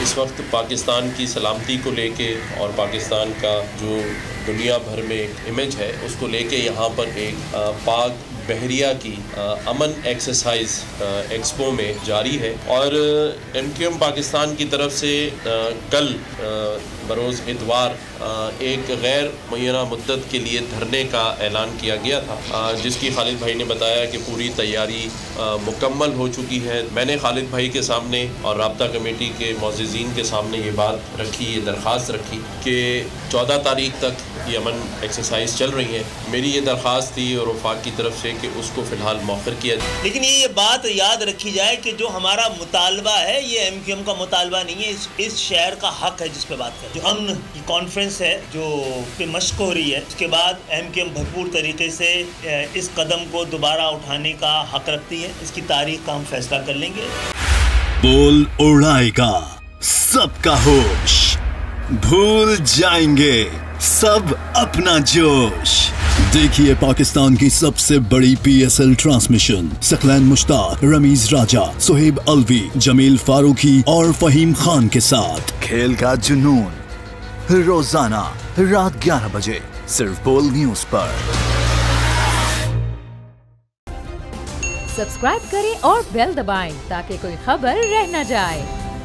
इस वक्त पाकिस्तान की सलामती को लेके और पाकिस्तान का जो दुनिया भर में इमेज है उसको लेके यहाँ पर एक पाक बहरिया की अमन एक्सरसाइज एक्सपो में जारी है और MQM पाकिस्तान की तरफ से कल बरोज़ इतवार एक गैर मुय्यना मुद्दत के लिए धरने का ऐलान किया गया था, जिसकी खालिद भाई ने बताया कि पूरी तैयारी मुकम्मल हो चुकी है। मैंने खालिद भाई के सामने और राब्ता कमेटी के मोअज़्ज़िज़ीन के सामने ये बात रखी, ये दरख्वास्त रखी कि 14 तारीख तक ये अमन एक्सरसाइज चल रही है। मेरी ये दरख्वास्त थी और वफाक की तरफ से कि उसको फ़िलहाल मौखर किया जाए। लेकिन ये बात याद रखी जाए कि जो हमारा मुतालबा है ये MQM का मुतालबा नहीं है, इस शहर का हक है जिस पे बात करें। जो अमन की कॉन्फ्रेंस है जो पे मशक हो रही है, उसके बाद MQM भरपूर तरीके से इस कदम को दोबारा उठाने का हक रखती है। इसकी तारीख का हम फैसला कर लेंगे। बोल उड़ाएगा सबका होश, भूल जाएंगे सब अपना जोश। देखिए पाकिस्तान की सबसे बड़ी PSL ट्रांसमिशन सकलैन मुश्ताक, रमीज राजा, सुहेब अलवी, जमील फारूकी और फहीम खान के साथ खेल का जुनून रोजाना रात 11 बजे सिर्फ बोल न्यूज पर। सब्सक्राइब करें और बेल दबाएं ताकि कोई खबर रह न जाए।